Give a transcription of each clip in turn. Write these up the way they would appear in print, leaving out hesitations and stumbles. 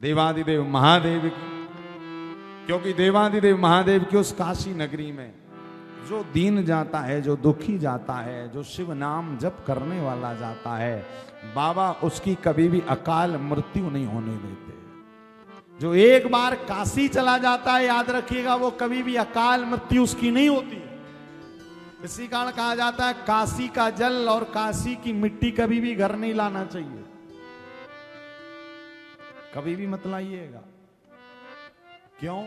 देवादिदेव महादेव की, क्योंकि देवादिदेव महादेव की उस काशी नगरी में जो दीन जाता है, जो दुखी जाता है, जो शिव नाम जप करने वाला जाता है, बाबा उसकी कभी भी अकाल मृत्यु नहीं होने देते। जो एक बार काशी चला जाता है, याद रखिएगा, वो कभी भी अकाल मृत्यु उसकी नहीं होती। इसी कारण कहा जाता है काशी का जल और काशी की मिट्टी कभी भी घर नहीं लाना चाहिए, कभी भी मत लाइएगा। क्यों?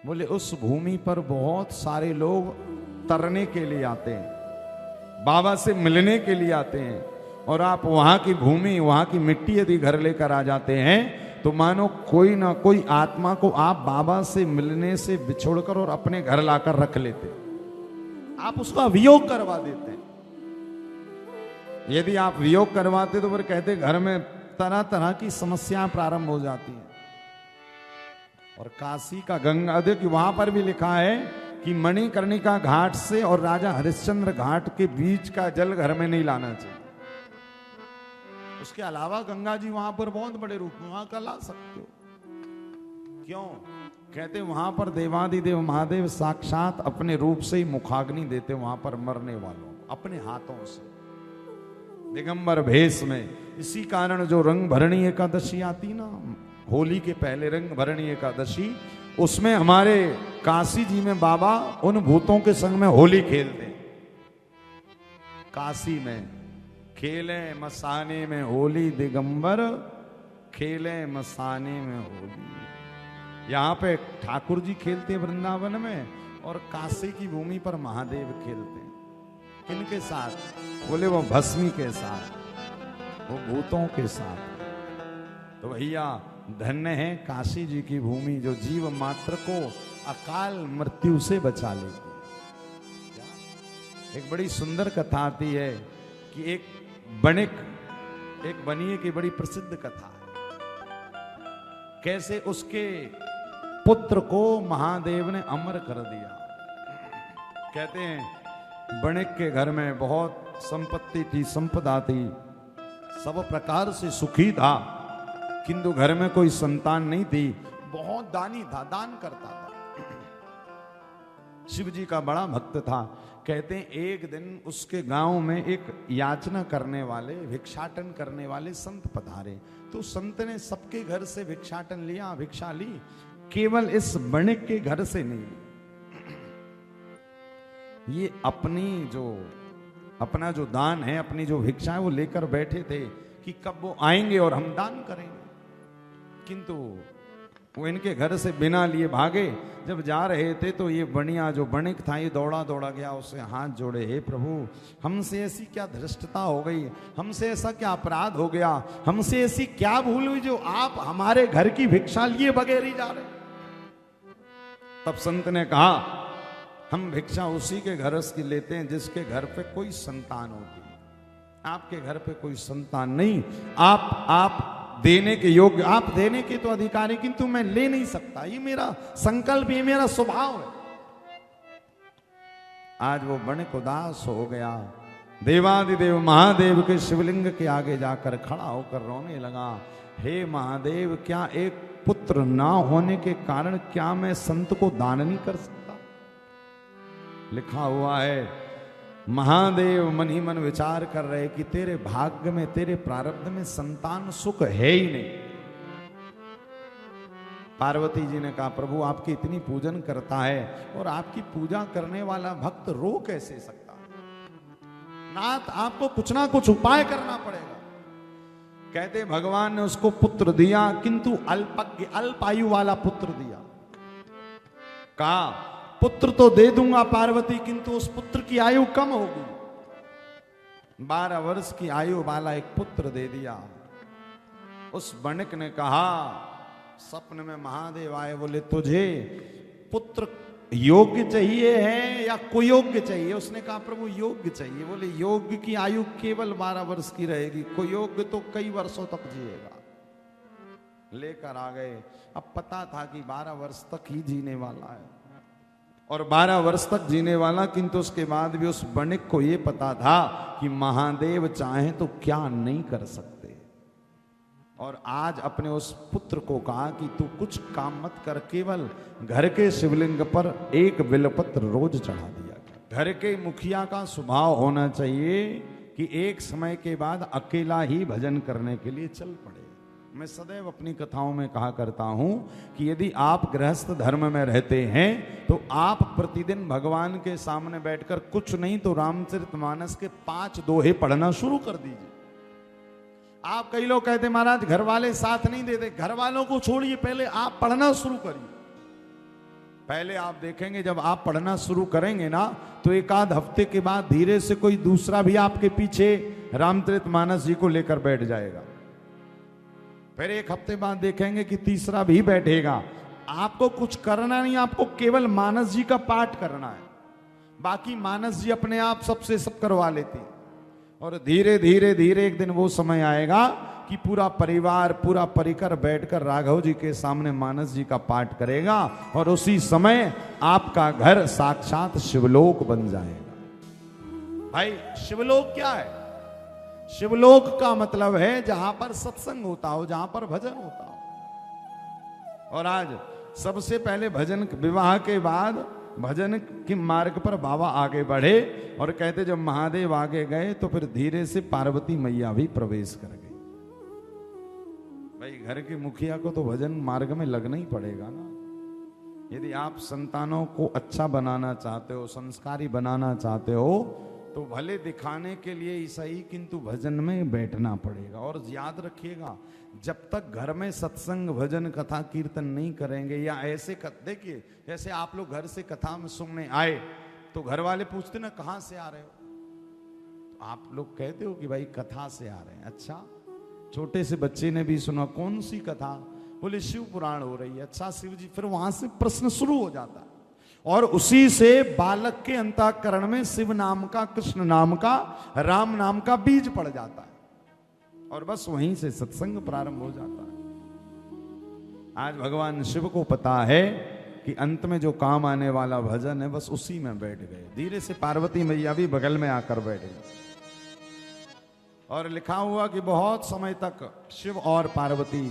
बोले उस भूमि पर बहुत सारे लोग तरने के लिए आते हैं, बाबा से मिलने के लिए आते हैं, और आप वहां की भूमि, वहां की मिट्टी यदि घर लेकर आ जाते हैं तो मानो कोई ना कोई आत्मा को आप बाबा से मिलने से बिछोड़कर और अपने घर लाकर रख लेते, आप उसका वियोग करवा देते हैं। यदि आप वियोग करवाते तो फिर कहते घर में तरह तरह की समस्याएं प्रारंभ हो जाती हैं। और काशी का गंगा, देखिए वहां पर भी लिखा है कि मणिकर्णिका घाट से और राजा हरिश्चंद्र घाट के बीच का जल घर में नहीं लाना चाहिए। उसके अलावा गंगा जी वहां पर बहुत बड़े रूप में वहां का ला सकते हो। क्यों? कहते वहां पर देवादिदेव महादेव साक्षात अपने रूप से ही मुखाग्नि देते वहां पर मरने वालों अपने हाथों से, दिगंबर भेष में। इसी कारण जो रंग भरणी एकादशी आती ना, होली के पहले रंग भरणी एकादशी, उसमें हमारे काशी जी में बाबा उन भूतों के संग में होली खेलते हैं। काशी में खेले मसाने में होली, दिगंबर खेले मसाने में होली। यहाँ पे ठाकुर जी खेलते हैं वृंदावन में, और काशी की भूमि पर महादेव खेलते हैं। किनके साथ? बोले वो भस्मी के साथ, वो भूतों के साथ। तो भैया धन्य है काशी जी की भूमि जो जीव मात्र को अकाल मृत्यु से बचा लेती है। एक बड़ी सुंदर कथा आती है कि एक बणिक, एक बनिए की बड़ी प्रसिद्ध कथा है, कैसे उसके पुत्र को महादेव ने अमर कर दिया। कहते हैं बणिक के घर में बहुत संपत्ति थी, संपदा थी, सब प्रकार से सुखी था, किंतु घर में कोई संतान नहीं थी। बहुत दानी था, दान करता था, शिव जी का बड़ा भक्त था। कहते हैं एक दिन उसके गांव में एक याचना करने वाले, भिक्षाटन करने वाले संत पधारे। तो संत ने सबके घर से भिक्षाटन लिया, भिक्षा ली, केवल इस बणिक के घर से नहीं ली। ये अपना जो दान है, अपनी जो भिक्षा है, वो लेकर बैठे थे कि कब वो आएंगे और हम दान करेंगे। किंतु वो इनके घर से बिना लिए भागे। जब जा रहे थे तो ये बनिया जो बणिक था, ये दौड़ा दौड़ा गया, उसे हाथ जोड़े, हे प्रभु हमसे ऐसी क्या धृष्टता हो गई, हमसे ऐसा क्या अपराध हो गया, हमसे ऐसी क्या भूल हुई जो आप हमारे घर की भिक्षा लिए बगैर ही जा रहे। तब संत ने कहा हम भिक्षा उसी के घर की लेते हैं जिसके घर पे कोई संतान होती है। आपके घर पे कोई संतान नहीं, आप देने के योग्य, आप देने के तो अधिकारी, किंतु मैं ले नहीं सकता, ये मेरा संकल्प, ये मेरा स्वभाव है। आज वो बणिक उदास हो गया, देवादिदेव महादेव के शिवलिंग के आगे जाकर खड़ा होकर रोने लगा, हे महादेव क्या एक पुत्र ना होने के कारण क्या मैं संत को दान नहीं कर सकता? लिखा हुआ है महादेव मन ही मन विचार कर रहे कि तेरे भाग्य में, तेरे प्रारब्ध में संतान सुख है ही नहीं। पार्वती जी ने कहा प्रभु आपकी इतनी पूजन करता है और आपकी पूजा करने वाला भक्त रो कैसे सकता? नाथ आपको कुछ ना कुछ उपाय करना पड़ेगा। कहते भगवान ने उसको पुत्र दिया, किंतु अल्पज्ञ, अल्प आयु वाला पुत्र दिया। कहा पुत्र तो दे दूंगा पार्वती, किंतु उस पुत्र की आयु कम होगी। 12 वर्ष की आयु वाला एक पुत्र दे दिया। उस बणिक ने कहा, सपन में महादेव आए, बोले तुझे पुत्र योग्य चाहिए है या कुयोग्य चाहिए? उसने कहा प्रभु योग्य चाहिए। बोले योग्य की आयु केवल 12 वर्ष की रहेगी, कुयोग्य तो कई वर्षों तक जिएगा। लेकर आ गए। अब पता था कि 12 वर्ष तक ही जीने वाला है, और 12 वर्ष तक जीने वाला, किंतु उसके बाद भी उस बणिक को यह पता था कि महादेव चाहे तो क्या नहीं कर सकते। और आज अपने उस पुत्र को कहा कि तू कुछ काम मत कर, केवल घर के शिवलिंग पर एक बिल्वपत्र रोज चढ़ा दिया कर। घर के मुखिया का स्वभाव होना चाहिए कि एक समय के बाद अकेला ही भजन करने के लिए चल पड़े। मैं सदैव अपनी कथाओं में कहा करता हूं कि यदि आप गृहस्थ धर्म में रहते हैं तो आप प्रतिदिन भगवान के सामने बैठकर कुछ नहीं तो रामचरितमानस के 5 दोहे पढ़ना शुरू कर दीजिए। आप कई लोग कहते महाराज घर वाले साथ नहीं देते, घर वालों को छोड़िए, पहले आप पढ़ना शुरू करिए। पहले आप देखेंगे जब आप पढ़ना शुरू करेंगे ना तो एक आध हफ्ते के बाद धीरे से कोई दूसरा भी आपके पीछे रामचरितमानस जी को लेकर बैठ जाएगा। फिर एक हफ्ते बाद देखेंगे कि तीसरा भी बैठेगा। आपको कुछ करना नहीं, आपको केवल मानस जी का पाठ करना है, बाकी मानस जी अपने आप सबसे सब करवा लेते हैं। और धीरे धीरे धीरे एक दिन वो समय आएगा कि पूरा परिवार पूरा परिकर बैठकर राघव जी के सामने मानस जी का पाठ करेगा और उसी समय आपका घर साक्षात शिवलोक बन जाएगा। भाई शिवलोक क्या है? शिवलोक का मतलब है जहां पर सत्संग होता हो, जहां पर भजन होता हो। और आज सबसे पहले भजन, विवाह के बाद भजन के मार्ग पर बाबा आगे बढ़े और कहते जब महादेव आगे गए तो फिर धीरे से पार्वती मैया भी प्रवेश कर गई। भाई घर के मुखिया को तो भजन मार्ग में लगना ही पड़ेगा ना। यदि आप संतानों को अच्छा बनाना चाहते हो, संस्कारी बनाना चाहते हो तो भले दिखाने के लिए ही सही किंतु भजन में बैठना पड़ेगा। और याद रखिएगा जब तक घर में सत्संग भजन कथा कीर्तन नहीं करेंगे या ऐसे देखिए जैसे आप लोग घर से कथा में सुनने आए तो घर वाले पूछते ना कहां से आ रहे हो, तो आप लोग कहते हो कि भाई कथा से आ रहे हैं। अच्छा, छोटे से बच्चे ने भी सुना कौन सी कथा? बोले शिव पुराण हो रही है। अच्छा शिव जी, फिर वहां से प्रश्न शुरू हो जाता है और उसी से बालक के अंतःकरण में शिव नाम का, कृष्ण नाम का, राम नाम का बीज पड़ जाता है और बस वहीं से सत्संग प्रारंभ हो जाता है। आज भगवान शिव को पता है कि अंत में जो काम आने वाला भजन है बस उसी में बैठ गए। धीरे से पार्वती मैया भी बगल में आकर बैठ गई और लिखा हुआ कि बहुत समय तक शिव और पार्वती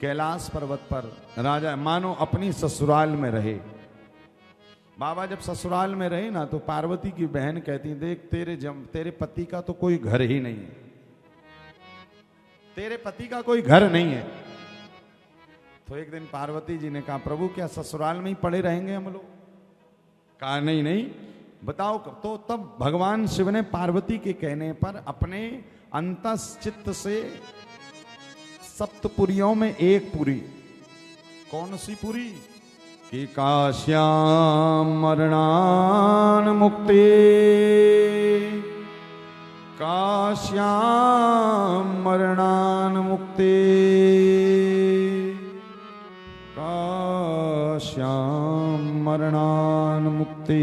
कैलाश पर्वत पर राजा मानो अपनी ससुराल में रहे। बाबा जब ससुराल में रहे ना तो पार्वती की बहन कहती देख तेरे पति का तो कोई घर ही नहीं है, तेरे पति का कोई घर नहीं है। तो एक दिन पार्वती जी ने कहा प्रभु क्या ससुराल में ही पड़े रहेंगे हम लोग? कहा नहीं नहीं बताओ। तो तब भगवान शिव ने पार्वती के कहने पर अपने अंतःचित्त से सप्तपुरियों में एक पुरी, कौन सी पुरी? कि काश्याम मरणान मुक्ति, काश्याम मरणान मुक्ति, काश्याम मरणान मुक्ति।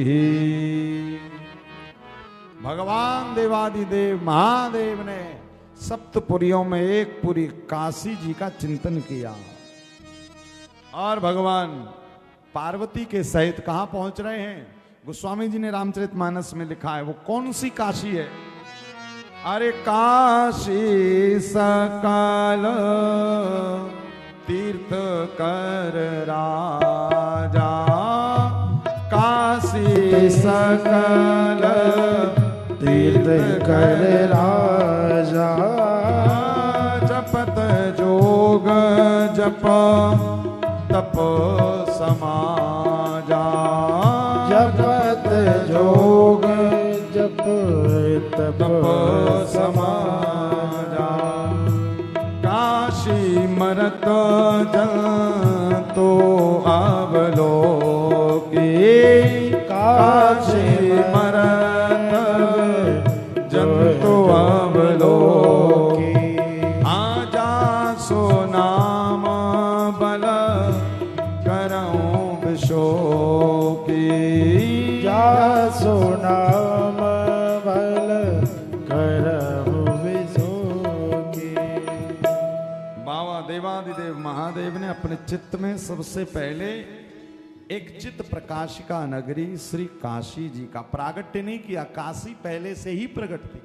भगवान देवादिदेव महादेव ने सप्तपुरियों में एक पुरी काशी जी का चिंतन किया और भगवान पार्वती के सहित कहां पहुंच रहे हैं? गोस्वामी जी ने रामचरितमानस में लिखा है। वो कौन सी काशी है? अरे काशी सकल तीर्थ कर राजा, काशी सकल तीर्थ कर राजा, जपत जोग जप तप समाजा, जपत जोग जप तप समाजा। काशी मरत जन तो अवलोकी, काशी मरत जन तो अवलोकी। आजा सो नाम बल करऊं विशोकी, जा सो नाम बल करहु विशोकी। बाबा देवादिदेव महादेव ने अपने चित्त में सबसे पहले एक चित्त प्रकाशिका नगरी श्री काशी जी का प्रागट्य नहीं किया। काशी पहले से ही प्रकट थी।